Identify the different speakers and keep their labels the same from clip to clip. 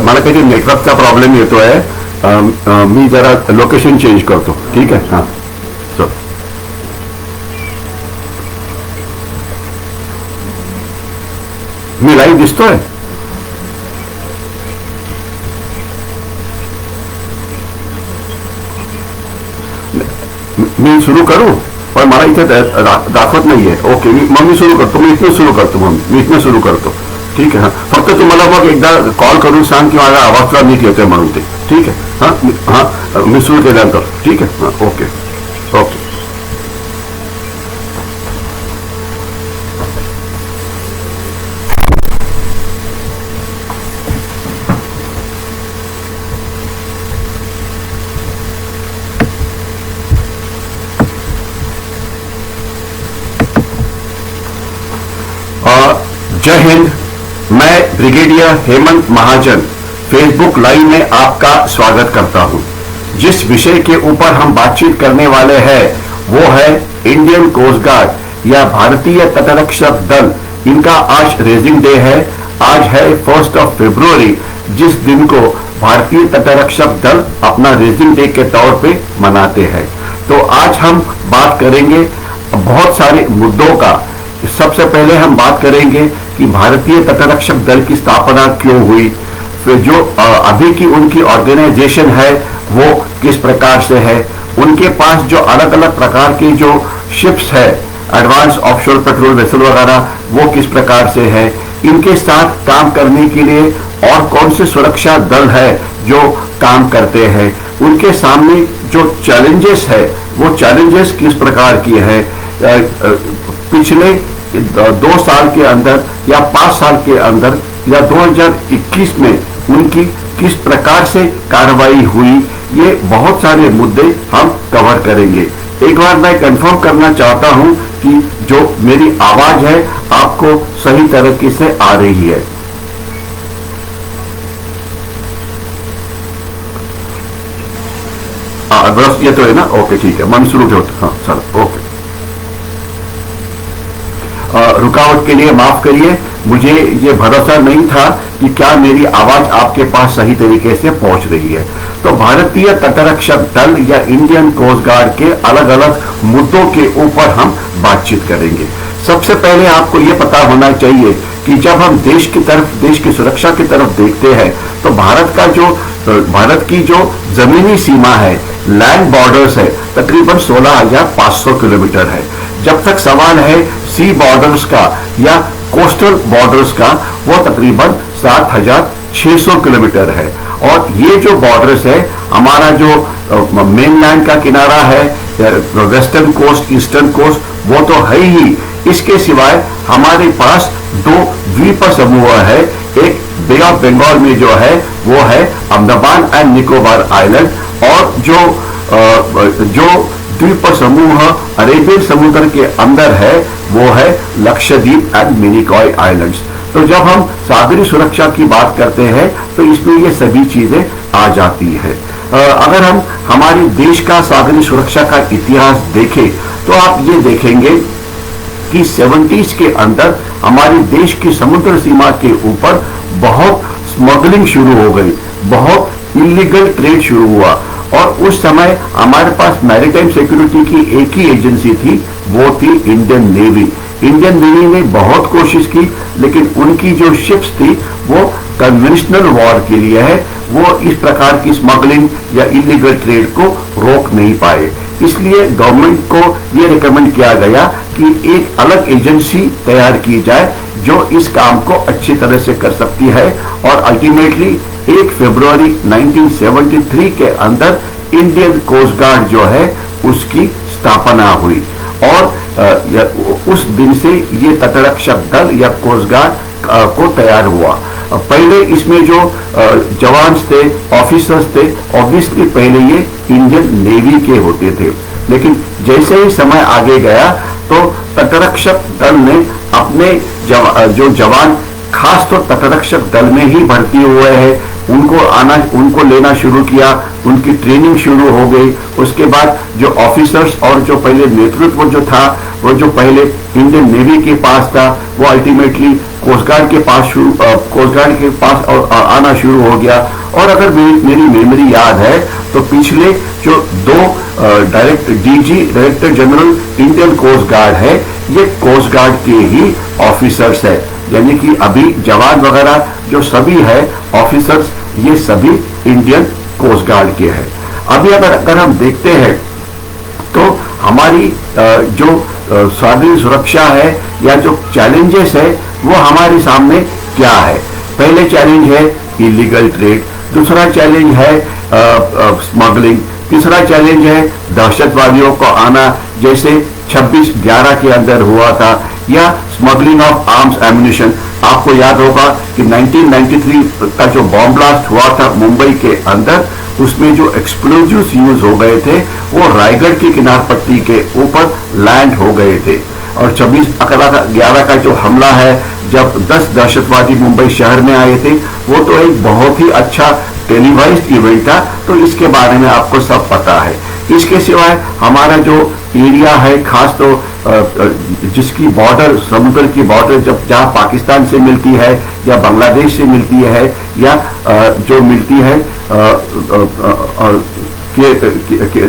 Speaker 1: मला काही नेटवर्कचा प्रॉब्लेम येतोय. मी जरा लोकेशन चेंज करतो. ठीक आहे. हां चल. मी लाईव्ह दिसतोय. मी सुरू करू पण मला इथे दाखवत नाहीये. ओके मग मी सुरू करतो. मी इथनं सुरू करतो. मग मी इथनं सुरू करतो. ठीक आहे. फक्त तुम्हाला मग एकदा कॉल करून सांग की माझा आवाज तुला नीट येतोय म्हणून ते. ठीक आहे. हां मी सुरू केल्यानंतर. ठीक आहे. हां ओके ओके. जय हिंद. मैं ब्रिगेडियर हेमंत महाजन फेसबुक लाइव में आपका स्वागत करता हूं. जिस विषय के ऊपर हम बातचीत करने वाले हैं वो है इंडियन कोस्ट गार्ड या भारतीय तटरक्षक दल. इनका आज रेजिंग डे है. आज है 1 फरवरी, जिस दिन को भारतीय तटरक्षक दल अपना रेजिंग डे के तौर पे मनाते हैं. तो आज हम बात करेंगे बहुत सारे मुद्दों का. सबसे पहले हम बात करेंगे कि भारतीय तटरक्षक दल की स्थापना क्यों हुई, फिर जो अभी की उनकी ऑर्गेनाइजेशन है वो किस प्रकार से है, उनके पास जो अलग अलग प्रकार की जो शिप्स है, एडवांस ऑफशोर पेट्रोल वेसल वगैरह, वो किस प्रकार से है, इनके साथ काम करने के लिए और कौन से सुरक्षा दल है जो काम करते हैं, उनके सामने जो चैलेंजेस है वो चैलेंजेस किस प्रकार की है, पिछले 2 साल के अंदर या 5 साल के अंदर या 2021 में उनकी किस प्रकार से कार्रवाई हुई, ये बहुत सारे मुद्दे हम कवर करेंगे. एक बार मैं कंफर्म करना चाहता हूं कि जो मेरी आवाज है आपको सही तरीके से आ रही है. बस ये तो है ना. ओके ठीक है. मन शुरू ठेवतो. हाँ चलो ओके. रुकावट के लिए माफ करिए. मुझे ये भरोसा नहीं था कि क्या मेरी आवाज आपके पास सही तरीके से पहुंच रही है. तो भारतीय तटरक्षक दल या इंडियन कोस्ट गार्ड के अलग अलग मुद्दों के ऊपर हम बातचीत करेंगे. सबसे पहले आपको ये पता होना चाहिए कि जब हम देश की तरफ, देश की सुरक्षा की तरफ देखते हैं तो भारत की जो जमीनी सीमा है, लैंड बॉर्डर्स है, तकरीबन 16,500 किलोमीटर है. जब तक सवाल है सी बॉर्डर्स का या कोस्टल बॉर्डर्स का, वो तकरीबन 7,600 किलोमीटर है. और ये जो बॉर्डर्स है, हमारा जो मेनलैंड का किनारा है, वेस्टर्न कोस्ट, ईस्टर्न कोस्ट, वो तो है ही. इसके सिवाय हमारे पास 2 द्वीप समूह है. एक बे ऑफ बंगाल में जो है वो है अंडमान एंड निकोबार आइलैंड, और जो द्वीप समूह अरेबियन समुद्र के अंदर है वो है लक्षद्वीप एंड मिनिकॉय आइलैंड्स. तो जब हम सागरी सुरक्षा की बात करते हैं तो इसमें ये सभी चीजें आ जाती है. अगर हम हमारे देश का सागरी सुरक्षा का इतिहास देखें तो आप ये देखेंगे कि 70s के अंदर हमारे देश की समुद्र सीमा के ऊपर बहुत स्मगलिंग शुरू हो गई, बहुत इलीगल ट्रेड शुरू हुआ. और उस समय हमारे पास मैरीटाइम सिक्योरिटी की एक ही एजेंसी थी, वो थी इंडियन नेवी. इंडियन नेवी ने बहुत कोशिश की, लेकिन उनकी जो शिप्स थी वो कन्वेंशनल वॉर के लिए है, वो इस प्रकार की स्मगलिंग या इलीगल ट्रेड को रोक नहीं पाए. इसलिए गवर्नमेंट को ये रिकमेंड किया गया कि एक अलग एजेंसी तैयार की जाए जो इस काम को अच्छी तरह से कर सकती है. और अल्टीमेटली 1 फरवरी 1973 के अंदर इंडियन कोस्ट गार्ड जो है उसकी स्थापना हुई. और उस दिन से ये तटरक्षक दल या कोस्ट गार्ड को तैयार हुआ. पहले इसमें जो जवान थे, ऑफिसर्स थे, ऑब्वियसली पहले ये इंडियन नेवी के होते थे. लेकिन जैसे ही समय आगे गया तो तटरक्षक दल ने अपने जो जवान खास तो तटरक्षक दल में ही भर्ती हुए हैं उनको लेना शुरू किया, उनकी ट्रेनिंग शुरू हो गई। उसके बाद जो ऑफिसर्स और जो पहले नेतृत्व जो था वो जो पहले इंडियन नेवी के पास था वो अल्टीमेटली कोस्ट गार्ड के पास आना शुरू हो गया। और अगर मेरी मेमोरी याद है तो पिछले जो दो director general Indian coast guard है ये कोस्ट गार्ड के ही ऑफिसर्स है, यानी कि अभी जवान वगैरह जो सभी है ऑफिसर्स ये सभी इंडियन कोस्ट गार्ड के हैं। अभी अगर हम देखते हैं तो हमारी जो सागरी सुरक्षा है या जो चैलेंजेस है वो हमारे सामने क्या है। पहले चैलेंज है इलीगल ट्रेड, दूसरा चैलेंज है स्मगलिंग, तीसरा चैलेंज है दहशतवादियों को आना जैसे 26/11 के अंदर हुआ था, या स्मगलिंग ऑफ आर्म्स एम्यूनिशन। आपको याद होगा कि 1993 का जो बॉम्ब ब्लास्ट हुआ था मुंबई के अंदर उसमें जो एक्सप्लोजिव्स यूज हो गए थे वो रायगढ़ की किनारपट्टी के ऊपर लैंड हो गए थे। और 26/11 का जो हमला है जब 10 दहशतवादी मुंबई शहर में आए थे वो तो एक बहुत ही अच्छा टेलीवाइज्ड इवेंट था, तो इसके बारे में आपको सब पता है। इसके सिवाय हमारा जो एरिया है खास तो जिसकी बॉर्डर समुद्र की बॉर्डर जहां पाकिस्तान से मिलती है या बांग्लादेश से मिलती है या जो मिलती है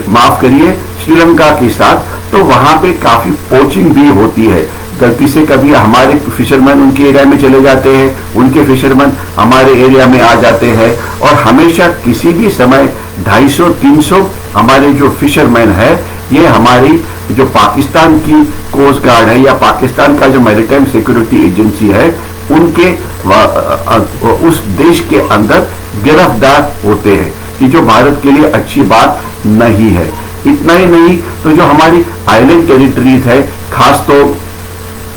Speaker 1: माफ करिए श्रीलंका के साथ, तो वहां पे काफी पोचिंग भी होती है। गलती से कभी हमारे फिशरमैन उनके एरिया में चले जाते हैं, उनके फिशरमैन हमारे एरिया में आ जाते हैं और हमेशा किसी भी समय 250-300 हमारे जो फिशरमैन है ये हमारी जो पाकिस्तान की कोस्ट गार्ड है या पाकिस्तान का जो मैरीटाइम सिक्योरिटी एजेंसी है उनके उस देश के अंदर गिरफ्तार होते हैं, कि जो भारत के लिए अच्छी बात नहीं है। इतना ही नहीं तो जो हमारी आइलैंड टेरिटरीज है खास तो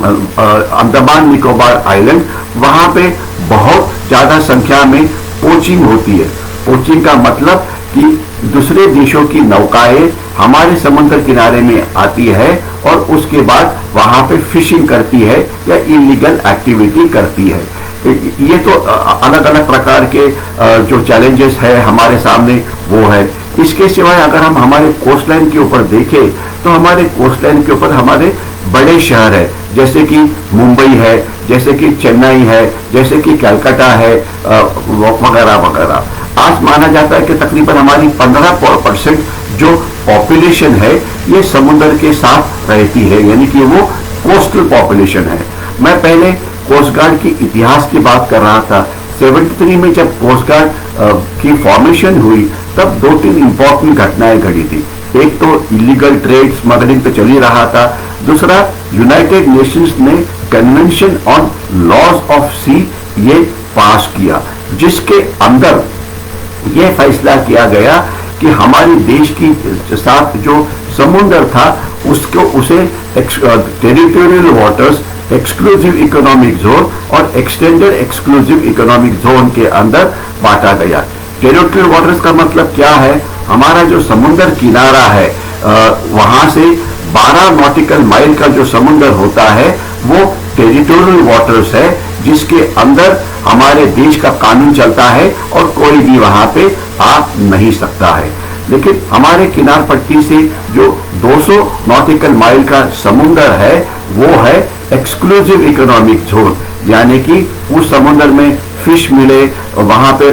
Speaker 1: अंडमान निकोबार आइलैंड वहां पे बहुत ज्यादा संख्या में पोचिंग होती है। पोचिंग का मतलब कि दूसरे देशों की नौकाएं हमारे समुद्र किनारे में आती है और उसके बाद वहां पे फिशिंग करती है या इलीगल एक्टिविटी करती है। ये तो अलग अलग प्रकार के जो चैलेंजेस है हमारे सामने वो है। इसके सिवाय अगर हम हमारे कोस्ट लाइन के ऊपर देखें तो हमारे कोस्ट लाइन के ऊपर हमारे बड़े शहर है जैसे कि मुंबई है, जैसे कि चेन्नई है, जैसे कि कलकत्ता है वगैरह वगैरह। आज माना जाता है कि तकरीबन हमारी 15% जो पॉपुलेशन है ये समुद्र के साथ रहती है, यानी कि वो कोस्टल पॉपुलेशन है। मैं पहले कोस्ट गार्ड की इतिहास की बात कर रहा था। 73 में जब कोस्ट गार्ड की फॉर्मेशन हुई तब 2-3 इंपॉर्टेंट घटनाएं घटी थी। एक तो इलीगल ट्रेड स्मगलिंग तो चल ही रहा था, दूसरा यूनाइटेड नेशंस ने कन्वेंशन ऑन लॉज ऑफ सी ये पास किया जिसके अंदर यह फैसला किया गया कि हमारे देश की साथ जो समुद्र था उसे territorial waters, exclusive economic zone और एक्सटेंडेड एक्सक्लूसिव इकोनॉमिक जोन के अंदर बांटा गया। टेरिटोरियल वाटर्स का मतलब क्या है? हमारा जो समुद्र किनारा है वहां से 12 नॉटिकल माइल का जो समुद्र होता है वो टेरिटोरियल वाटर्स है जिसके अंदर हमारे देश का कानून चलता है और कोई भी वहां पे आ नहीं सकता है। लेकिन हमारे किनार पट्टी से जो 200 नॉटिकल माइल का समुद्र है वो है एक्सक्लूसिव इकोनॉमिक जोन, यानी कि उस समुद्र में फिश मिले, वहां पे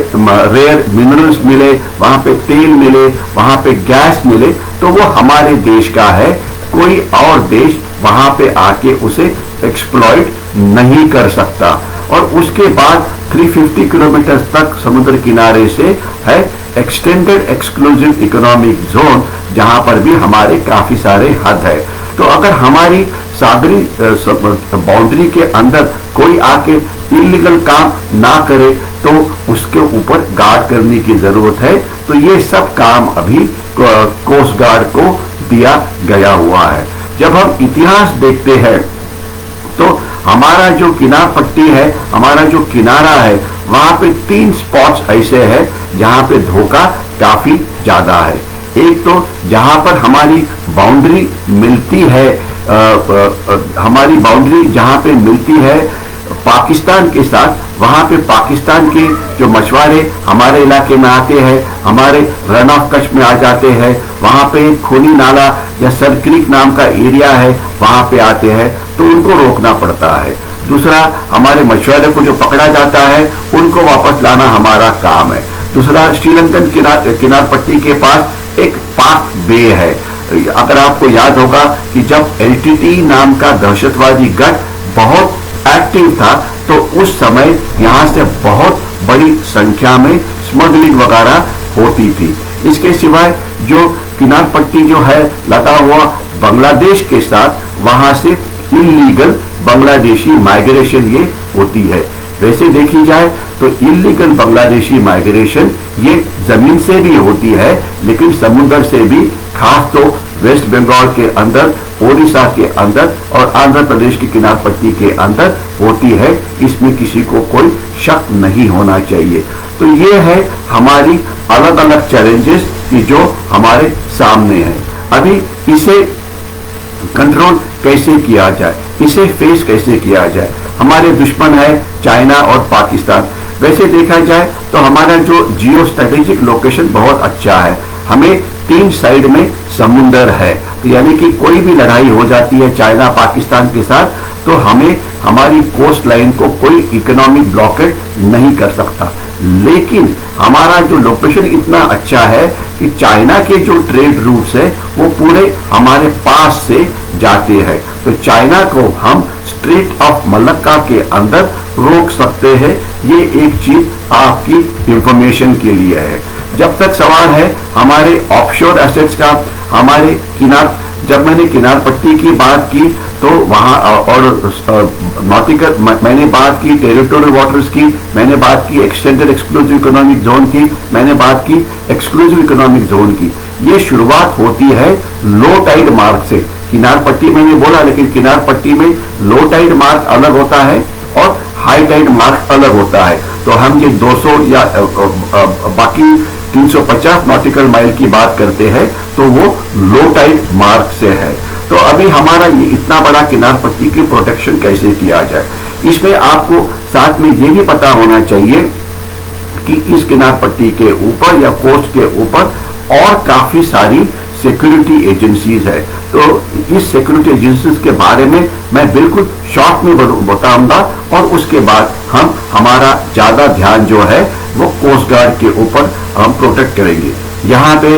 Speaker 1: रेयर मिनरल्स मिले, वहां पे तेल मिले, वहां पे गैस मिले, तो वो हमारे देश का है। कोई और देश वहां पे आके उसे एक्सप्लॉइट नहीं कर सकता। और उसके बाद 350 किलोमीटर तक समुद्र किनारे से है एक्सटेंडेड एक्सक्लूसिव इकोनॉमिक जोन, जहां पर भी हमारे काफी सारे हद है। तो अगर हमारी सागरी बाउंड्री के अंदर कोई आके इलीगल काम ना करे तो उसके ऊपर गार्ड करने की जरूरत है। तो ये सब काम अभी कोस्ट गार्ड को दिया गया हुआ है। जब हम इतिहास देखते हैं तो हमारा जो किनार पट्टी है, हमारा जो किनारा है, वहां पे 3 स्पॉट्स ऐसे हैं जहां पे धोखा काफी ज्यादा है। एक तो जहां पर हमारी बाउंड्री मिलती है, हमारी बाउंड्री जहां पे मिलती है पाकिस्तान के साथ, वहां पे पाकिस्तान के जो मछुआरे हमारे इलाके में आते हैं, हमारे रन ऑफ कच्छ में आ जाते हैं, वहां पे खूनी नाला या सर क्रीक नाम का एरिया है, वहां पे आते हैं, तो उनको रोकना पड़ता है। दूसरा, हमारे मछुआरे को जो पकड़ा जाता है उनको वापस लाना हमारा काम है। दूसरा, श्रीलंकन किनार पट्टी के पास एक पाक बे है। अगर आपको याद होगा कि जब एलटीटी नाम का दहशतवादी गठ बहुत एक्टिव था, तो उस समय यहां से बहुत बड़ी संख्या में स्मगलिंग वगैरह होती थी। इसके सिवाय जो किनार पट्टी जो है लगा हुआ बांग्लादेश के साथ, वहां से इलीगल बांग्लादेशी माइग्रेशन ये होती है। वैसे देखी जाए तो इलीगल बांग्लादेशी माइग्रेशन ये जमीन से भी होती है, लेकिन समुद्र से भी, खास तो वेस्ट बंगाल के अंदर, ओडिशा के अंदर और आंध्र प्रदेश की किनार पट्टी के अंदर होती है। इसमें किसी को कोई शक नहीं होना चाहिए। तो ये है हमारी अलग अलग चैलेंजेस कि जो हमारे सामने है। अभी इसे कंट्रोल कैसे किया जाए, इसे फेस कैसे किया जाए। हमारे दुश्मन है चाइना और पाकिस्तान। वैसे देखा जाए तो हमारा जो जियो स्ट्रेटेजिक लोकेशन बहुत अच्छा है। हमें 3 साइड में समुंदर है, तो यानी कि कोई भी लड़ाई हो जाती है चाइना पाकिस्तान के साथ, तो हमें हमारी कोस्ट लाइन को कोई इकोनॉमिक ब्लॉकेट नहीं कर सकता। लेकिन हमारा जो लोकेशन इतना अच्छा है कि चाइना के जो ट्रेड रूट्स है वो पूरे हमारे पास से जाते हैं, तो चाइना को हम स्ट्रेट ऑफ मलक्का के अंदर रोक सकते हैं। ये एक चीज आपकी इंफॉर्मेशन के लिए है। जब तक सवाल है हमारे ऑफशोर एसेट्स का, हमारे किनार, जब मैंने किनार पट्टी की बात की तो वहां और नॉटिकल, मैंने बात की टेरिटोरियल वाटर्स की, मैंने बात की एक्सटेंडेड एक्सक्लूसिव इकोनॉमिक जोन की, मैंने बात की एक्सक्लूसिव इकोनॉमिक जोन की। ये शुरुआत होती है लो टाइड मार्क से। किनार पट्टी मैंने बोला, लेकिन किनार पट्टी में लो टाइड मार्क अलग होता है और हाई टाइड मार्क अलग होता है। तो हम ये 200 या बाकी 350 नॉटिकल माइल की बात करते हैं, तो वो लो टाइड मार्क से है। तो अभी हमारा ये इतना बड़ा किनार पट्टी की प्रोटेक्शन कैसे किया जाए, इसमें आपको साथ में ये भी पता होना चाहिए कि इस किनार पट्टी के ऊपर या कोस्ट के ऊपर और काफी सारी सिक्योरिटी एजेंसीज है। तो इस सिक्योरिटी एजेंसीज के बारे में मैं बिल्कुल शॉर्ट में बताऊंगा, और उसके बाद हम हमारा ज्यादा ध्यान जो है वो कोस्ट गार्ड के ऊपर हम प्रोटेक्ट करेंगे। यहाँ पे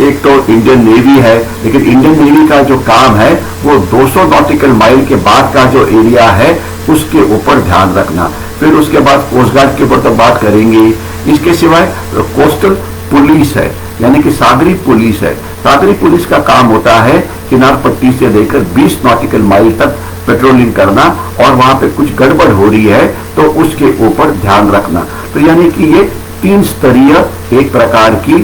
Speaker 1: एक तो इंडियन नेवी है, लेकिन इंडियन नेवी का जो काम है वो 200 नॉटिकल माइल के बाद का जो एरिया है उसके ऊपर ध्यान रखना। फिर उसके बाद कोस्ट गार्ड के ऊपर तो बात करेंगे। इसके सिवाय कोस्टल पुलिस है, यानी कि सागरी पुलिस है। सागरी पुलिस का काम होता है किनार पट्टी से लेकर 20 नॉटिकल माइल तक पेट्रोलिंग करना, और वहां पे कुछ गड़बड़ हो रही है तो उसके ऊपर ध्यान रखना। तो यानी कि ये 3 स्तरीय एक प्रकार की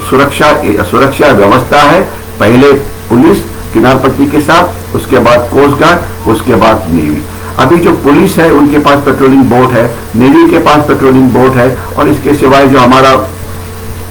Speaker 1: सुरक्षा व्यवस्था है। पहले पुलिस किनार पट्टी के साथ, उसके बाद कोस्ट गार्ड, उसके बाद नेवी। अभी जो पुलिस है उनके पास पेट्रोलिंग बोट है, नेवी के पास पेट्रोलिंग बोट है, और इसके सिवाय जो हमारा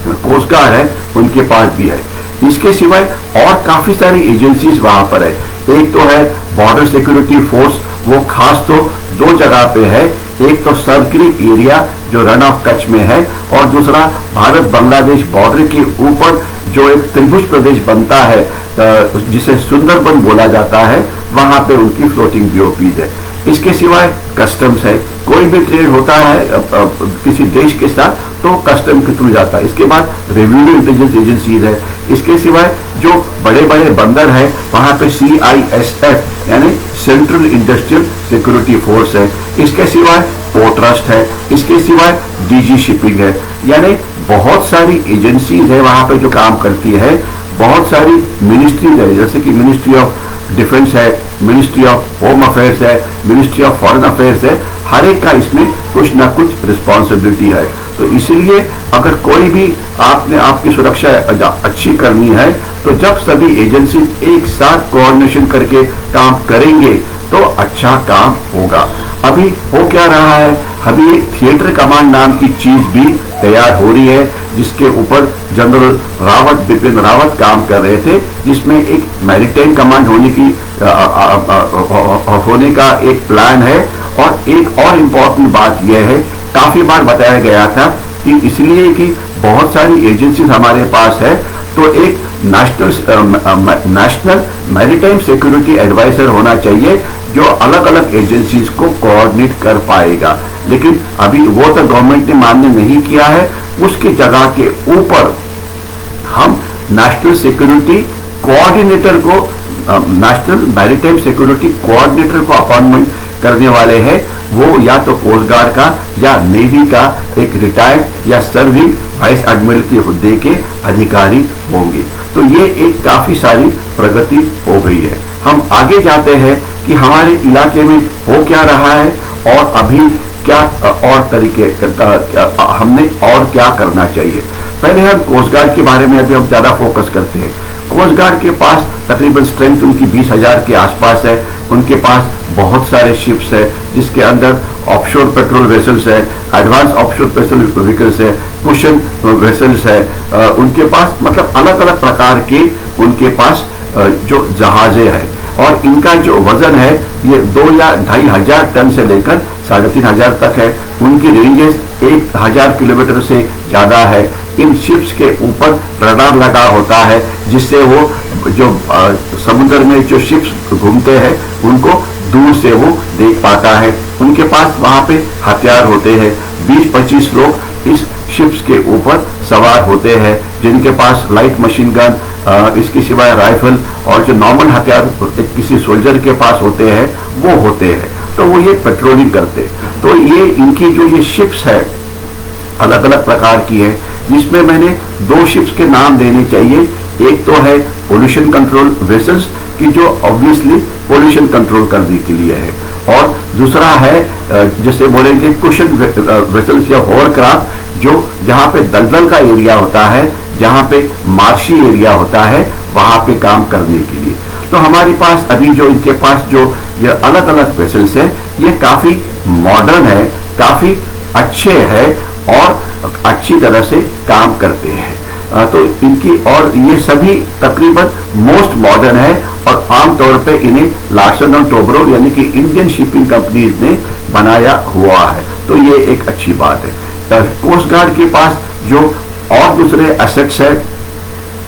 Speaker 1: कोस्ट गार्ड है उनके पास भी है। इसके सिवाय और काफी सारी एजेंसीज वहां पर है। एक तो है बॉर्डर सिक्योरिटी फोर्स, वो खास तो 2 जगह पे है। एक तो सरकरी एरिया जो रन ऑफ कच्छ में है, और दूसरा भारत बांग्लादेश बॉर्डर के ऊपर जो एक त्रिभुज प्रदेश बनता है जिसे सुंदरबन बोला जाता है, वहां पे उनकी फ्लोटिंग बीओपीज है। इसके सिवाय कस्टम्स है, कोई भी ट्रेड होता है किसी देश के साथ तो कस्टम के थ्रू जाता है। इसके बाद रेवेन्यू इंटेलिजेंस एजेंसीज है। इसके सिवाय जो बड़े बड़े बंदर है वहां पे CISF यानी सेंट्रल इंडस्ट्रियल सिक्योरिटी फोर्स है। इसके सिवाय पोर्ट ट्रस्ट है। इसके सिवाय DG शिपिंग है। यानी बहुत सारी एजेंसीज है वहां पे जो काम करती है। बहुत सारी मिनिस्ट्रीज है, जैसे कि मिनिस्ट्री ऑफ डिफेंस है, मिनिस्ट्री ऑफ होम अफेयर्स है, मिनिस्ट्री ऑफ फॉरेन अफेयर्स है। हर एक का इसमें कुछ ना कुछ रिस्पॉन्सिबिलिटी है। तो इसीलिए अगर कोई भी आपने आपकी सुरक्षा अच्छी करनी है, तो जब सभी एजेंसी एक साथ कोऑर्डिनेशन करके काम करेंगे तो अच्छा काम होगा। अभी हो क्या रहा है, अभी एक थिएटर कमांड नाम की चीज भी तैयार हो रही है, जिसके ऊपर जनरल रावत, बिपिन रावत काम कर रहे थे, जिसमें एक मैरीटाइम कमांड होने का एक प्लान है। और एक और इम्पोर्टेंट बात यह है, काफी बार बताया गया था कि इसलिए कि बहुत सारी एजेंसीज हमारे पास है, तो एक नेशनल मैरीटाइम सिक्योरिटी एडवाइजर होना चाहिए जो अलग अलग एजेंसीज को कोऑर्डिनेट कर पाएगा। लेकिन अभी वो तो गवर्नमेंट ने मान्य नहीं किया है। उसकी जगह के ऊपर हम नेशनल सिक्योरिटी कोऑर्डिनेटर को, नेशनल मैरीटाइम सिक्योरिटी कोऑर्डिनेटर को अपॉइंटमेंट करने वाले हैं। वो या तो कोस्ट गार्ड का या नेवी का एक रिटायर्ड या सर्विंग वाइस एडमिरल के हुद्दे के अधिकारी होंगे। तो ये एक काफी सारी प्रगति हो गई है। हम आगे जाते हैं कि हमारे इलाके में हो क्या रहा है और अभी क्या और तरीके हमने और क्या करना चाहिए। पहले हम कोस्ट गार्ड के बारे में अभी हम ज्यादा फोकस करते हैं। कोस्ट गार्ड के पास तकरीबन स्ट्रेंथ उनकी 20,000 के आसपास है। उनके पास बहुत सारे शिप्स है, जिसके अंदर ऑफशोर पेट्रोल वेसल्स है, एडवांस ऑफशोर पेट्रोल व्हीकल्स है, कुशन वेसल्स है। उनके पास मतलब अलग अलग प्रकार के उनके पास जो जहाजें हैं, और इनका जो वजन है ये 2 या 2,500 टन से लेकर 3,500 तक है। उनकी रेंजेस 1,000 किलोमीटर से ज्यादा है। इन शिप्स के ऊपर रडार लगा होता है, जिससे वो जो समुद्र में जो शिप्स घूमते हैं उनको दूर से वो देख पाता है। उनके पास वहां पे हथियार होते हैं। 20-25 लोग इस शिप्स के ऊपर सवार होते हैं, जिनके पास लाइट मशीन गन, इसके सिवाय राइफल और जो नॉर्मल हथियार किसी सोल्जर के पास होते हैं वो होते हैं। तो वो ये पेट्रोलिंग करते। तो ये इनकी जो ये शिप्स है अलग अलग प्रकार की है, जिसमें मैंने 2 शिप्स के नाम देने चाहिए। एक तो है पोल्यूशन कंट्रोल वेसल्स की, जो ऑब्वियसली पोल्यूशन कंट्रोल करने के लिए है, और दूसरा है जैसे बोलेंगे कुशन वेसल्स या होवरक्राफ्ट, जो जहां पे दलदल का एरिया होता है, जहां पे मार्शी एरिया होता है, वहां पे काम करने के लिए। तो हमारे पास अभी जो इनके पास जो ये अलग अलग वेसल्स है, ये काफी मॉडर्न है, काफी अच्छे हैं और अच्छी तरह से काम करते हैं। तो इनकी और ये सभी तकरीबन मोस्ट मॉडर्न है, और आमतौर पे इन्हें लार्सन और टोब्रो यानी कि इंडियन शिपिंग कंपनीज ने बनाया हुआ है। तो ये एक अच्छी बात है। कोस्ट गार्ड के पास जो और दूसरे एसेट्स है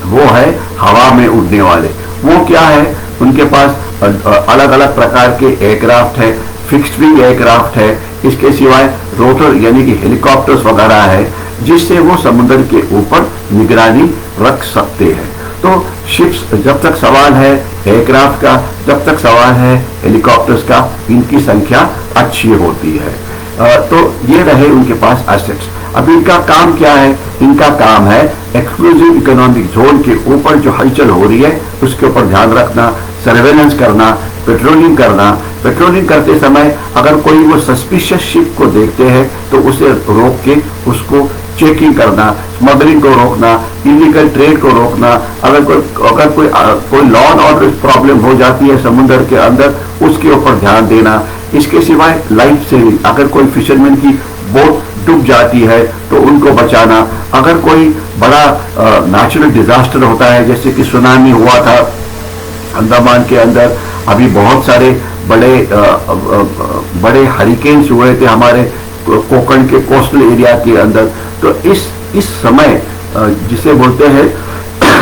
Speaker 1: वो है हवा में उड़ने वाले। वो क्या है, उनके पास अलग अलग प्रकार के एयरक्राफ्ट है, फिक्स्ड विंग एयरक्राफ्ट है, इसके सिवाय रोटर यानी कि हेलीकॉप्टर्स वगैरह है, जिससे वो समुद्र के ऊपर निगरानी रख सकते हैं। तो शिप्स जब तक सवाल है एयरक्राफ्ट का, जब तक सवाल है हेलीकॉप्टर्स का, इनकी संख्या अच्छी होती है। तो ये रहे उनके पास एसेट्स। अब इनका काम क्या है? इनका काम है एक्सक्लूसिव इकोनॉमिक जोन के ऊपर जो हलचल हो रही है उसके ऊपर ध्यान रखना, सर्वेलेंस करना, पेट्रोलिंग करना। पेट्रोलिंग करते समय अगर कोई वो सस्पिशियस शिप को देखते हैं तो उसे रोक के उसको चेकिंग करना, स्मगलिंग को रोकना, इलीगल ट्रेड को रोकना। अगर कोई लॉ एंड ऑर्डर प्रॉब्लम हो जाती है समुद्र के अंदर, उसके ऊपर ध्यान देना। इसके सिवाय लाइफ सेविंग, अगर कोई फिशरमैन की बोट डूब जाती है तो उनको बचाना। अगर कोई बड़ा नेचुरल डिजास्टर होता है, जैसे कि सुनामी हुआ था अंडमान के अंदर, अभी बहुत सारे बड़े हरिकेन्स हुए थे हमारे कोकण के कोस्टल एरिया के अंदर। तो इस समय जिसे बोलते हैं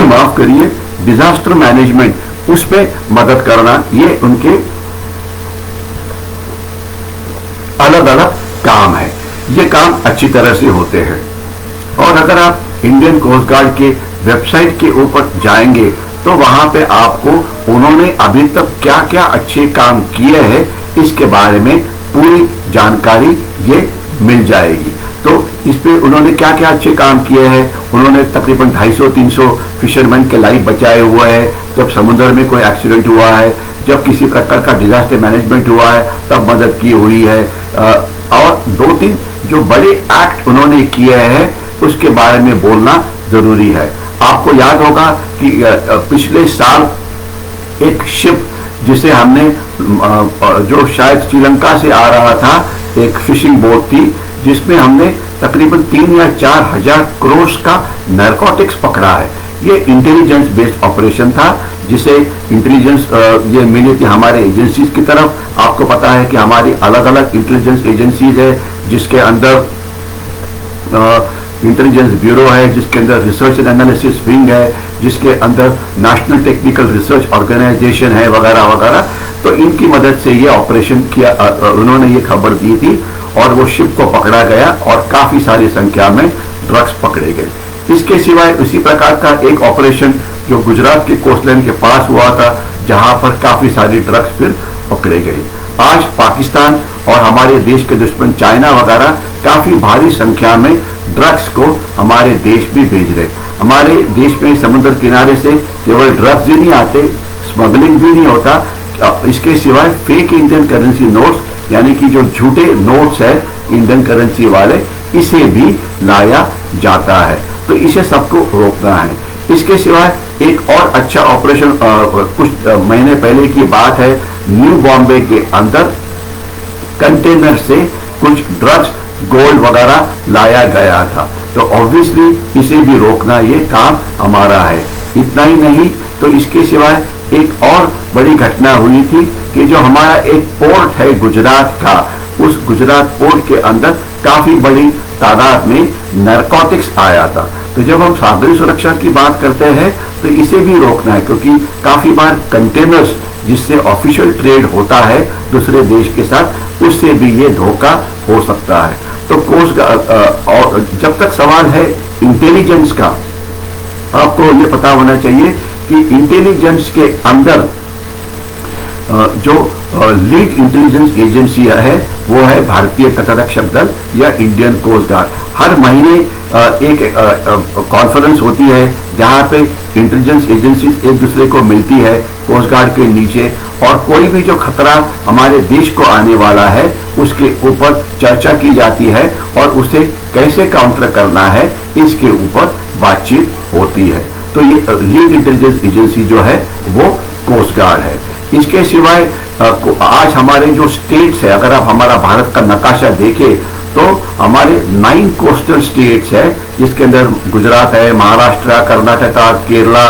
Speaker 1: माफ करिए डिजास्टर मैनेजमेंट, उसमें मदद करना, ये उनके अलग अलग काम है। ये काम अच्छी तरह से होते हैं। और अगर आप इंडियन कोस्ट गार्ड के वेबसाइट के ऊपर जाएंगे तो वहां पे आपको उन्होंने अभी तक क्या क्या अच्छे काम किए हैं इसके बारे में पूरी जानकारी ये मिल जाएगी। तो इस पे उन्होंने क्या क्या अच्छे काम किए हैं, उन्होंने तकरीबन 250-300 फिशरमैन के लाइफ बचाए हुए हैं जब समुद्र में कोई एक्सीडेंट हुआ है, जब किसी प्रकार का डिजास्टर मैनेजमेंट हुआ है तब मदद की हुई है। और 2-3 जो बड़े एक्ट उन्होंने किए हैं उसके बारे में बोलना जरूरी है। आपको याद होगा कि पिछले साल एक शिप जिसे हमने जो शायद श्रीलंका से आ रहा था, एक फिशिंग बोट थी जिसमें हमने तकरीबन 3 या 4 हजार करोड़ का नारकोटिक्स पकड़ा है। ये इंटेलिजेंस बेस्ड ऑपरेशन था, जिसे इंटेलिजेंस ये मिली थी हमारे एजेंसीज की तरफ। आपको पता है कि हमारी अलग अलग इंटेलिजेंस एजेंसीज है, जिसके अंदर इंटेलिजेंस ब्यूरो है, जिसके अंदर रिसर्च एंड एनालिसिस विंग है, जिसके अंदर नेशनल टेक्निकल रिसर्च ऑर्गेनाइजेशन है, वगैरह वगैरह। तो इनकी मदद से ये ऑपरेशन किया, उन्होंने ये खबर दी थी और वो शिप को पकड़ा गया और काफी सारी संख्या में ड्रग्स पकड़े गए। इसके सिवाय उसी प्रकार का एक ऑपरेशन जो गुजरात के कोस्टलाइन के पास हुआ था, जहां पर काफी सारी ड्रग्स फिर पकड़े गए। आज पाकिस्तान और हमारे देश के दुश्मन चाइना वगैरह काफी भारी संख्या में ड्रग्स को हमारे देश भी भेज रहे। हमारे देश में समुद्र किनारे से केवल ड्रग्स ही नहीं आते, स्मगलिंग भी नहीं होता, इसके सिवाय फेक इंडियन करेंसी नोट्स, यानी कि जो झूठे नोट्स है इंडियन करेंसी वाले, इसे भी लाया जाता है। तो इसे सबको रोकना है। इसके सिवाय एक और अच्छा ऑपरेशन कुछ महीने पहले की बात है, न्यू बॉम्बे के अंदर कंटेनर से कुछ ड्रग्स, गोल्ड वगैरह लाया गया था। तो ऑब्वियसली इसे भी रोकना ये काम हमारा है। इतना ही नहीं, तो इसके सिवाय एक और बड़ी घटना हुई थी कि जो हमारा एक पोर्ट है गुजरात का, उस गुजरात पोर्ट के अंदर काफी बड़ी तादाद में नारकोटिक्स आया था। तो जब हम सागरी सुरक्षा की बात करते हैं तो इसे भी रोकना है, क्योंकि काफी बार कंटेनर्स जिससे ऑफिशियल ट्रेड होता है दूसरे देश के साथ, उससे भी ये धोखा हो सकता है। तो कोस्ट और जब तक सवाल है इंटेलिजेंस का, आपको ये पता होना चाहिए कि इंटेलिजेंस के अंदर जो लीड इंटेलिजेंस एजेंसी है वो है भारतीय तटरक्षक दल या इंडियन कोस्ट गार्ड। हर महीने एक कॉन्फ्रेंस होती है जहां पे इंटेलिजेंस एजेंसी एक दूसरे को मिलती है कोस्ट गार्ड के नीचे, और कोई भी जो खतरा हमारे देश को आने वाला है उसके ऊपर चर्चा की जाती है और उसे कैसे काउंटर करना है इसके ऊपर बातचीत होती है। तो ये लीड इंटेलिजेंस एजेंसी जो है वो कोस्ट गार्ड है। इसके सिवाय आज हमारे जो स्टेट्स है, अगर आप हमारा भारत का नक्शा देखें तो हमारे 9 कोस्टल स्टेट्स है, जिसके अंदर गुजरात है, महाराष्ट्र, कर्नाटका, केरला,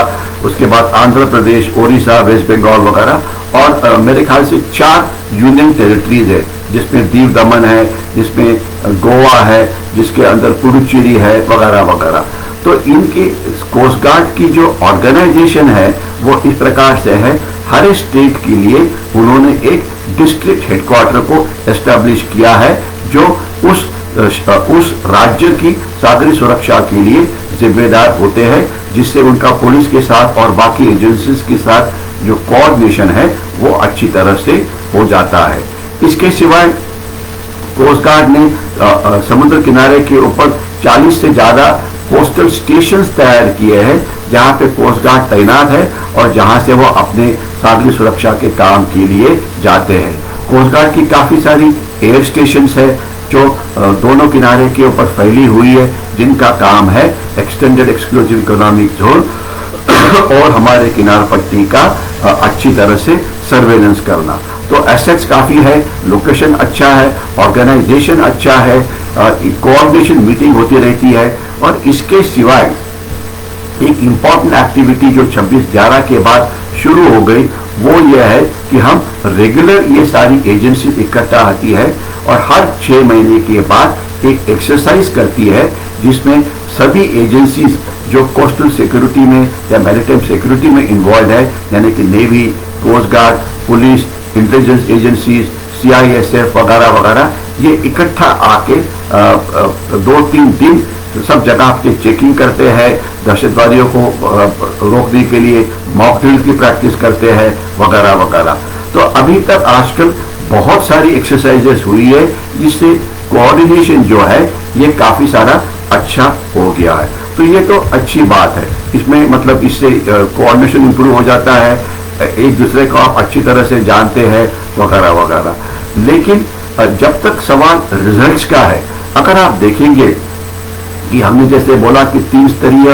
Speaker 1: उसके बाद आंध्र प्रदेश, ओडिशा, वेस्ट बंगाल वगैरह, और मेरे ख्याल से 4 यूनियन टेरिटरीज है, जिसमें दीव दमन है, जिसमें गोवा है, जिसके अंदर पुडुचेरी है, वगैरह वगैरह। तो इनके कोस्ट गार्ड की जो ऑर्गेनाइजेशन है वो इस प्रकार से है, हर स्टेट के लिए उन्होंने एक डिस्ट्रिक्ट हेडक्वार्टर को एस्टैब्लिश किया है जो उस राज्य की सागरी सुरक्षा के लिए जिम्मेदार होते हैं, जिससे उनका पुलिस के साथ और बाकी एजेंसीज के साथ जो कोऑर्डिनेशन है वो अच्छी तरह से हो जाता है। इसके सिवाय कोस्ट गार्ड ने समुद्र किनारे के ऊपर 40 से ज्यादा कोस्टल स्टेशंस तैयार किए हैं जहां पे कोस्ट गार्ड तैनात है और जहां से वो अपने सागरी सुरक्षा के काम के लिए जाते हैं। कोस्ट गार्ड की काफी सारी एयर स्टेशंस है जो दोनों किनारे के ऊपर फैली हुई है, जिनका काम है एक्सटेंडेड एक्सक्लूसिव इकोनॉमिक जोन और हमारे किनार पट्टी का अच्छी तरह से सर्वेलेंस करना। तो एसेट्स काफी है, लोकेशन अच्छा है, ऑर्गेनाइजेशन अच्छा है, कोऑर्डिनेशन मीटिंग होती रहती है। और इसके सिवाय एक इंपॉर्टेंट एक्टिविटी जो 26/11 के बाद शुरू हो गई वो ये है कि हम रेगुलर ये सारी एजेंसी इकट्ठा आती है और हर 6 महीने के बाद एक एक्सरसाइज करती है जिसमें सभी एजेंसीज जो कोस्टल सिक्योरिटी में या मैरिटाइम सिक्योरिटी में इन्वॉल्व है, यानी कि navy, coast guard, police, intelligence agencies, CISF वगैरह वगैरह, ये इकट्ठा आके 2-3 दिन सब जगह की चेकिंग करते हैं, दहशतवादियों को रोकने के लिए मॉक ड्रिल की प्रैक्टिस करते हैं, वगैरह वगैरह। तो अभी तक आजकल बहुत सारी एक्सरसाइजेस हुई है जिससे कोऑर्डिनेशन जो है ये काफी सारा अच्छा हो गया है। तो ये तो अच्छी बात है, इसमें मतलब इससे कोऑर्डिनेशन इंप्रूव हो जाता है, एक दूसरे को आप अच्छी तरह से जानते हैं, वगैरह वगैरह। लेकिन जब तक सवाल रिजल्ट्स का है, अगर आप देखेंगे कि हमने जैसे बोला कि 3 स्तरीय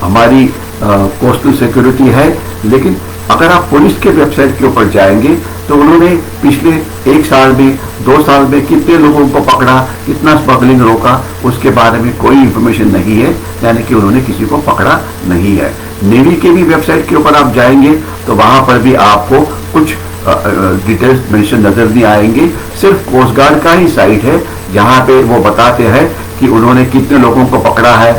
Speaker 1: हमारी कोस्टल सिक्योरिटी है, लेकिन अगर आप पुलिस के वेबसाइट के ऊपर जाएंगे तो उन्होंने पिछले 1 साल में 2 साल में कितने लोगों को पकड़ा, कितना स्मगलिंग रोका, उसके बारे में कोई इंफॉर्मेशन नहीं है, यानी कि उन्होंने किसी को पकड़ा नहीं है। नेवी के भी वेबसाइट के ऊपर आप जाएंगे तो वहां पर भी आपको कुछ डिटेल्स मेंशन नजर नहीं आएंगे। सिर्फ कोस्ट गार्ड का ही साइट है जहां पे वो बताते हैं कि उन्होंने कितने लोगों को पकड़ा है,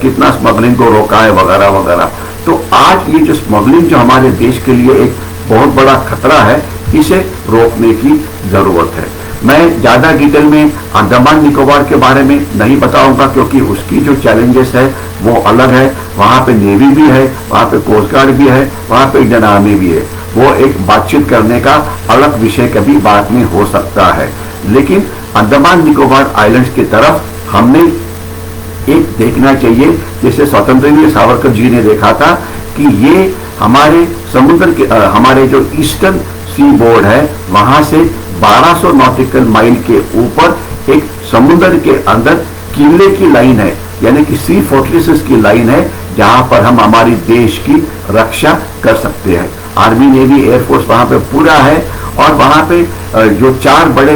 Speaker 1: कितना स्मगलिंग को रोका है, वगैरह वगैरह। तो आज ये जो स्मगलिंग जो हमारे देश के लिए एक बहुत बड़ा खतरा है, इसे रोकने की जरूरत है। मैं ज्यादा डिटेल में अंडमान निकोबार के बारे में नहीं बताऊंगा क्योंकि उसकी जो चैलेंजेस है वो अलग है। वहां पे नेवी भी है, वहां पे कोस्ट गार्ड भी है, वहां पे इंडियन आर्मी भी है। वो एक बातचीत करने का अलग विषय कभी बाद में हो सकता है। लेकिन अंडमान निकोबार आइलैंड्स की तरफ हमने एक देखना चाहिए, जैसे स्वतंत्र सावरकर जी ने देखा था कि ये हमारे समुद्र के हमारे जो ईस्टर्न सी बोर्ड है वहां से 1200 नॉटिकल माइल के ऊपर एक समुद्र के अंदर किले की लाइन है, यानी कि सी फोर्ट्रेसेस की लाइन है, जहां पर हम हमारी देश की रक्षा कर सकते हैं। आर्मी, नेवी, एयरफोर्स वहां पे पूरा है। और वहां पे जो 4 बड़े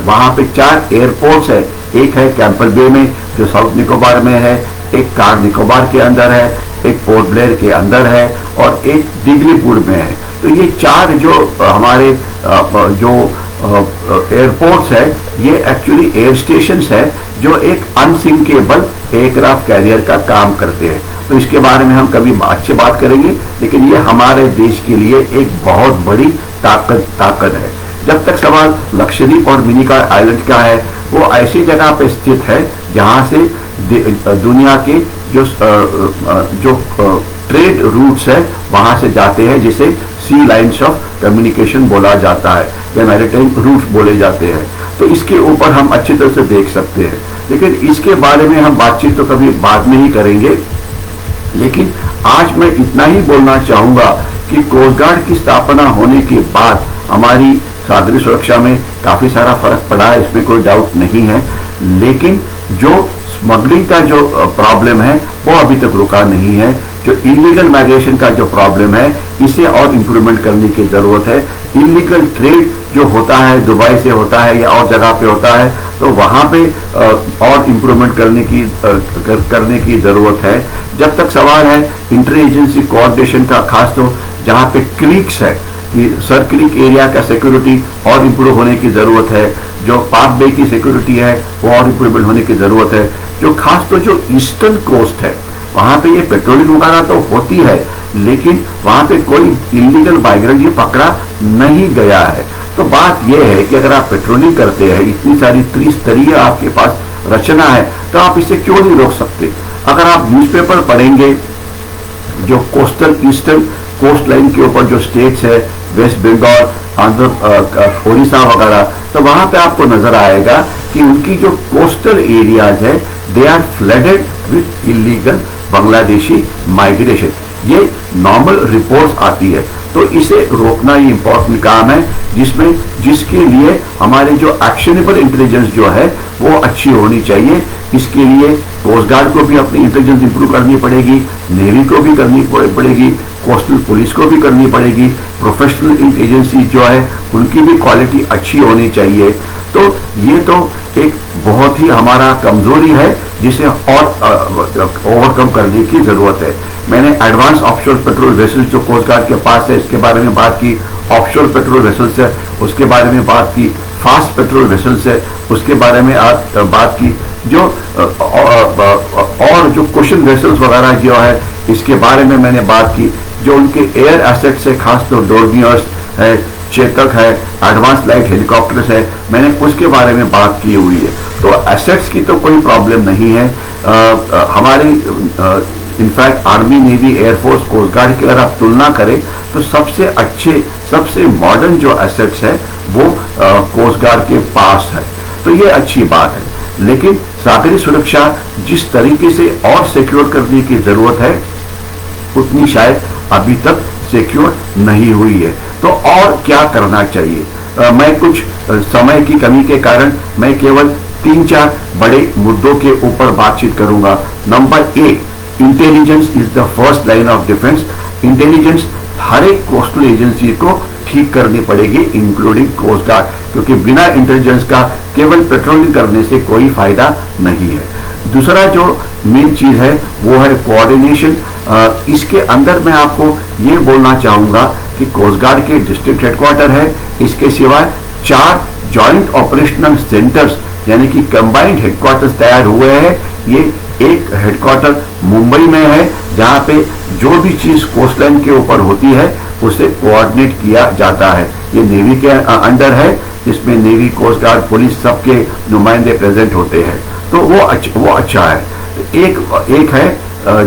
Speaker 1: वहां पे 4 एयरपोर्ट्स है। एक है कैंपबेल बे में जो साउथ निकोबार में है, एक कार निकोबार के अंदर है, एक पोर्ट ब्लेयर के अंदर है और एक डिग्रीपुर में है। तो ये 4 जो हमारे जो एयरपोर्ट्स है, ये एक्चुअली एयर स्टेशन है जो एक अनसिंकेबल एयरक्राफ्ट कैरियर का काम करते हैं। तो इसके बारे में हम कभी अच्छी बात करेंगे, लेकिन ये हमारे देश के लिए एक बहुत बड़ी ताकत है। जब तक सवाल लक्षद्वीप और मिनिकॉय आइलैंड का है, वो ऐसी जगह पे स्थित है जहां से दुनिया के जो ट्रेड रूट्स है वहां से जाते हैं, जिसे सी लाइन्स ऑफ कम्युनिकेशन बोला जाता है या मैरीटाइम रूट्स बोले जाते हैं। तो इसके ऊपर हम अच्छी तरह से देख सकते हैं, लेकिन इसके बारे में हम बातचीत तो कभी बाद में ही करेंगे। लेकिन आज मैं इतना ही बोलना चाहूंगा कि कोस्ट गार्ड की स्थापना होने के बाद हमारी सागरी सुरक्षा में काफी सारा फर्क पड़ा है, इसमें कोई डाउट नहीं है। लेकिन जो स्मगलिंग का जो प्रॉब्लम है वो अभी तक रुका नहीं है। जो इलीगल माइग्रेशन का जो प्रॉब्लम है, इसे और इंप्रूवमेंट करने की जरूरत है। इलीगल ट्रेड जो होता है, दुबई से होता है या और जगह पे होता है, तो वहां पे और इंप्रूवमेंट करने की जरूरत है। जब तक सवाल है इंटर एजेंसी कोऑर्डिनेशन का, खास तो जहां पे क्रीक्स है, सर क्रीक एरिया का सिक्योरिटी और इंप्रूव होने की जरूरत है। जो पाक बे की सिक्योरिटी है वो और इंप्रूवमेंट होने की जरूरत है। जो खास तो जो ईस्टर्न कोस्ट है, वहां पे ये पेट्रोलिंग वगैरह तो होती है, लेकिन वहां पे कोई इलीगल माइग्रेंट ये पकड़ा नहीं गया है। तो बात यह है कि अगर आप पेट्रोलिंग करते हैं, इतनी सारी त्रिस्तरीय आपके पास रचना है, तो आप इसे क्यों नहीं रोक सकते। अगर आप न्यूज़पेपर पढ़ेंगे, जो कोस्टल ईस्टर्न कोस्ट लाइन के ऊपर जो स्टेट्स है, वेस्ट बंगाल, आंध्र, ओडिशा वगैरह, तो वहां पे आपको नजर आएगा कि उनकी जो कोस्टल एरियाज है, they are flooded with illegal Bangladeshi migration. ये नॉर्मल रिपोर्ट्स आती है। तो इसे रोकना ये इंपॉर्टेंट काम है, जिसके लिए हमारे जो एक्शनेबल इंटेलिजेंस जो है वो अच्छी होनी चाहिए। इसके लिए कोस्ट गार्ड को भी अपनी इंटेलिजेंस इंप्रूव करनी पड़ेगी, नेवी को भी करनी पड़ेगी, कोस्टल पुलिस को भी करनी पड़ेगी, प्रोफेशनल एजेंसी जो है उनकी भी क्वालिटी अच्छी होनी चाहिए। तो ये तो एक बहुत ही हमारा कमजोरी है, जिसे और ओवरकम करने की जरूरत है। मैंने एडवांस ऑफशोर पेट्रोल वेसल्स जो कोस्ट गार्ड के पास है, इसके बारे में बात की। ऑफशोर पेट्रोल वेसल्स है, उसके बारे में बात की। फास्ट पेट्रोल वेसल्स है, उसके बारे में बात की। जो और जो क्वेश्चन वेसल्स वगैरह जो है, इसके बारे में मैंने बात की। जो उनके एयर एसेट्स है, खासतौर डोर्नियर्स है, चेतक है, एडवांस लाइट हेलीकॉप्टर्स है, मैंने उसके बारे में बात की हुई है। तो एसेट्स की तो कोई प्रॉब्लम नहीं है। हमारी in fact army, navy, air force, coast guard की अगर आप तुलना करें तो सबसे अच्छे, सबसे मॉडर्न जो एसेट्स है वो कोस्ट गार्ड के पास है। तो ये अच्छी बात है। लेकिन सागरी सुरक्षा जिस तरीके से और सिक्योर करने की जरूरत है, उतनी शायद अभी तक सिक्योर नहीं हुई है। तो और क्या करना चाहिए। मैं कुछ समय की कमी के कारण मैं केवल 3-4 बड़े मुद्दों के ऊपर बातचीत करूंगा। Number 1, intelligence is the first line of defence. Intelligence हर एक कोस्टल एजेंसी को ठीक करनी पड़ेगी, इंक्लूडिंग कोस्ट गार्ड, क्योंकि बिना इंटेलिजेंस का केवल पेट्रोलिंग करने से कोई फायदा नहीं है। दूसरा जो मेन चीज है वो है कोऑर्डिनेशन। इसके अंदर मैं आपको ये बोलना चाहूंगा कि कोस्ट गार्ड के डिस्ट्रिक्ट हेडक्वार्टर है, इसके सिवाय 4 जॉइंट ऑपरेशनल सेंटर्स यानी कि कंबाइंड हेडक्वार्टर्स तैयार हुए हैं। ये एक हेडक्वार्टर मुंबई में है जहां पे जो भी चीज कोस्ट लाइन के ऊपर होती है उसे कोऑर्डिनेट किया जाता है। ये नेवी के अंडर है, इसमें नेवी, कोस्ट गार्ड, पुलिस सबके नुमाइंदे प्रेजेंट होते हैं, तो वो अच्छा है। एक है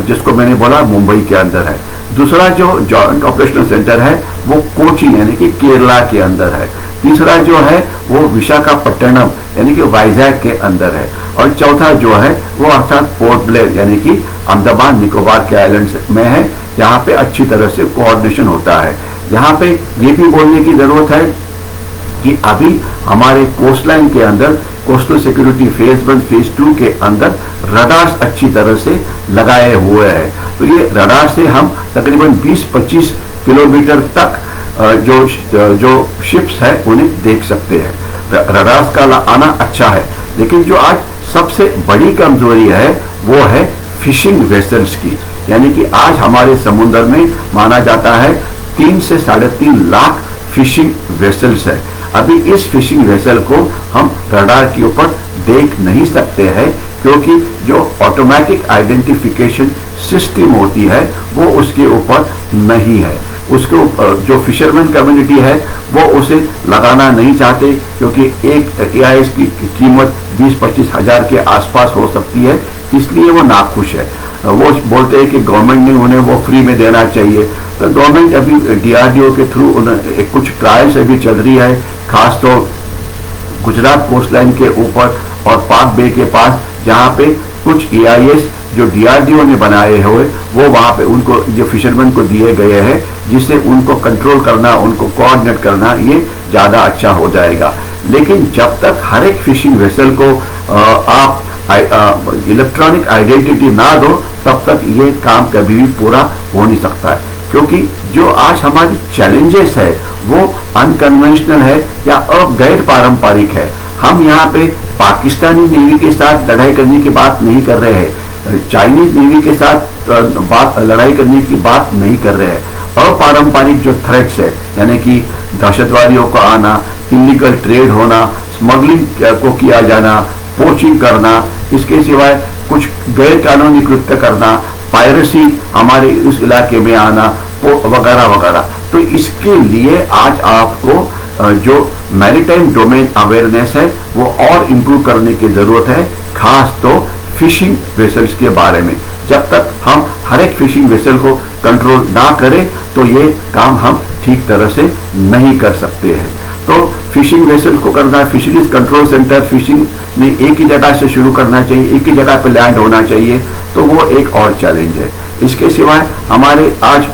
Speaker 1: जिसको मैंने बोला मुंबई के अंदर है। दूसरा जो जॉइंट ऑपरेशनल सेंटर है वो कोची यानी कि केरला के अंदर है। तीसरा जो है वो विशाखापट्टनम यानी कि वाइजैक के अंदर है। और चौथा जो है वो अर्थात पोर्ट ब्लेयर यानी कि अंडमान निकोबार के आइलैंड्स में है, जहाँ पे अच्छी तरह से कोऑर्डिनेशन होता है। यहाँ पे ये भी बोलने की जरूरत है कि अभी हमारे कोस्ट लाइन के अंदर कोस्टल सिक्योरिटी फेज 1 फेज 2 के अंदर रडार्स अच्छी तरह से लगाए हुए हैं। तो ये रडार से हम तकरीबन 20-25 किलोमीटर तक जो शिप्स है उन्हें देख सकते हैं। रडार्स का आना अच्छा है, लेकिन जो आज सबसे बड़ी कमजोरी है वो है फिशिंग वेसल्स की। यानी कि आज हमारे समुद्र में माना जाता है 3 से 3.5 लाख फिशिंग वेसल्स है। अभी इस फिशिंग वेसल को हम रडार के ऊपर देख नहीं सकते हैं, क्योंकि जो ऑटोमेटिक आइडेंटिफिकेशन सिस्टम होती है वो उसके ऊपर नहीं है। उसको जो फिशरमैन कम्युनिटी है वो उसे लगाना नहीं चाहते, क्योंकि एक AIS की कीमत 20-25 हजार के आसपास हो सकती है, इसलिए वो नाखुश है। वो बोलते हैं कि गवर्नमेंट ने उन्हें वो फ्री में देना चाहिए। तो गवर्नमेंट अभी DRDO के थ्रू कुछ ट्रायल्स अभी चल रही है, खासतौर गुजरात कोस्ट लाइन के ऊपर और पाक बे के पास, जहाँ पे कुछ AIS जो DRDO ने बनाए हुए वो वहाँ पे उनको जो फिशरमैन को दिए गए हैं, जिससे उनको कंट्रोल करना, उनको कोऑर्डिनेट करना ये ज़्यादा अच्छा हो जाएगा। लेकिन जब तक हर एक फिशिंग वेसल को आप इलेक्ट्रॉनिक आइडेंटिटी ना दो, तब तक ये काम कभी भी पूरा हो नहीं सकता है, क्योंकि जो आज हमारी चैलेंजेस है वो अनकन्वेंशनल है या गैर पारंपरिक है। हम यहाँ पे पाकिस्तानी नेवी के साथ लड़ाई करने की बात नहीं कर रहे हैं, चाइनीज नेवी के साथ लड़ाई करने की बात नहीं कर रहे हैं। अपारंपरिक जो थ्रेट्स है यानी कि दहशतवादियों का आना, इलीगल ट्रेड होना, स्मगलिंग को किया जाना, पोचिंग करना, इसके सिवाय कुछ गैर कानूनी कृत्य करना, पायरेसी हमारे उस इलाके में आना वगैरह वगैरह। तो इसके लिए आज आपको जो मैरीटाइम डोमेन अवेयरनेस है वो और इम्प्रूव करने की जरूरत है, खास तो फिशिंग वेसल्स के बारे में। जब तक हम हर एक फिशिंग वेसल को कंट्रोल ना करें तो ये काम हम ठीक तरह से नहीं कर सकते हैं। तो फिशिंग वेसल को करना है, फिशरीज कंट्रोल सेंटर फिशिंग में एक ही जगह से शुरू करना चाहिए, एक ही जगह पर लैंड होना चाहिए, तो वो एक और चैलेंज है। इसके सिवाय हमारे आज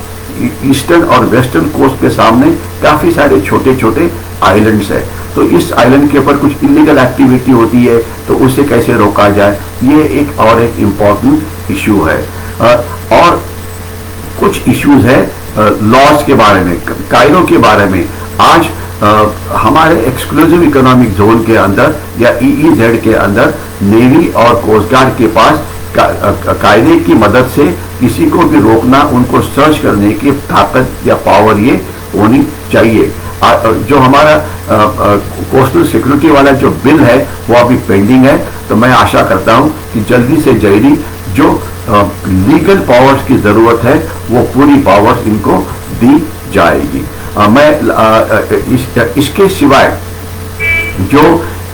Speaker 1: ईस्टर्न और वेस्टर्न कोस्ट के सामने काफी सारे छोटे छोटे आइलैंड्स है, तो इस आइलैंड के ऊपर कुछ इलीगल एक्टिविटी होती है, तो उसे कैसे रोका जाए, ये एक इम्पोर्टेंट इश्यू है। और कुछ इश्यूज है लॉज के बारे में, कायदों के बारे में। आज हमारे एक्सक्लूसिव इकोनॉमिक जोन के अंदर या EEZ के अंदर नेवी और कोस्ट गार्ड के पास कायदे की मदद से किसी को भी रोकना, उनको सर्च करने की ताकत या पावर ये होनी चाहिए। जो हमारा कोस्टल सिक्योरिटी वाला जो बिल है वो अभी पेंडिंग है, तो मैं आशा करता हूं कि जल्दी से जल्दी जो लीगल पावर्स की जरूरत है वो पूरी पावर्स इनको दी जाएगी। इसके सिवाय जो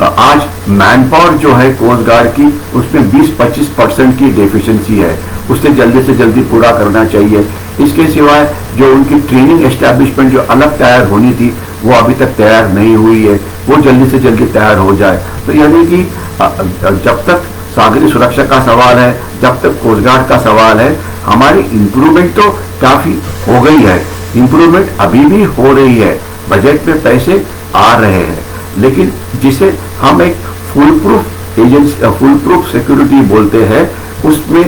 Speaker 1: आज मैन पावर जो है कोस्ट गार्ड की, उसमें 20-25% की डेफिशिएंसी है, उससे जल्दी से जल्दी पूरा करना चाहिए। इसके सिवाय जो उनकी ट्रेनिंग एस्टैब्लिशमेंट जो अलग तैयार होनी थी वो अभी तक तैयार नहीं हुई है, वो जल्दी से जल्दी तैयार हो जाए। तो यानी कि जब तक सागरी सुरक्षा का सवाल है, जब तक कोस्ट गार्ड का सवाल है, हमारी इंप्रूवमेंट तो काफी हो गई है, इंप्रूवमेंट अभी भी हो रही है, बजट में पैसे आ रहे हैं, लेकिन जिसे हम एक full proof agency, full proof security बोलते हैं, उसमें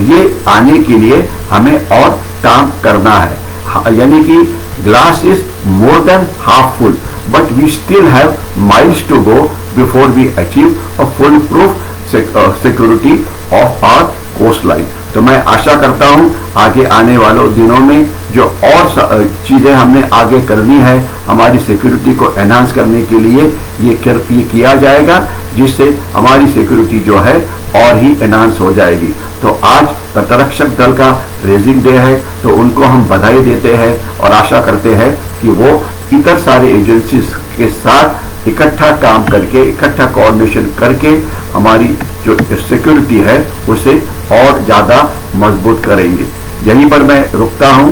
Speaker 1: ये आने के लिए हमें और काम करना है। यानी कि glass is more than half full, but we still have miles to go before we achieve a foolproof security of our coastline. तो मैं आशा करता हूं आगे आने वालों दिनों में जो और चीजें हमने आगे करनी है हमारी सिक्योरिटी को एनहांस करने के लिए ये किया जाएगा, जिससे हमारी सिक्योरिटी जो है और ही एनहांस हो जाएगी। तो आज तटरक्षक दल का रेजिंग डे है, तो उनको हम बधाई देते हैं और आशा करते हैं कि वो इतर सारे एजेंसीज के साथ इकट्ठा काम करके, इकट्ठा कोऑर्डिनेशन करके हमारी जो सिक्योरिटी है उसे और ज्यादा मजबूत करेंगे। यहीं पर मैं रुकता हूं।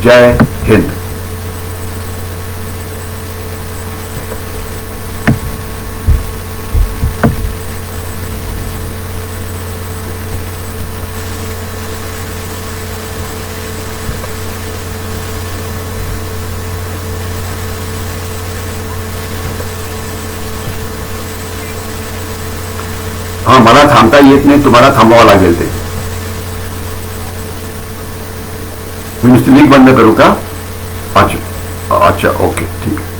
Speaker 1: जय हिंद। हा, मला थांबता येत नाही, तुम्हाला थांबवावं लागेल ते। मी नुसती लिंक बंद करू का? अच्छा अच्छा, ओके, ठीक आहे।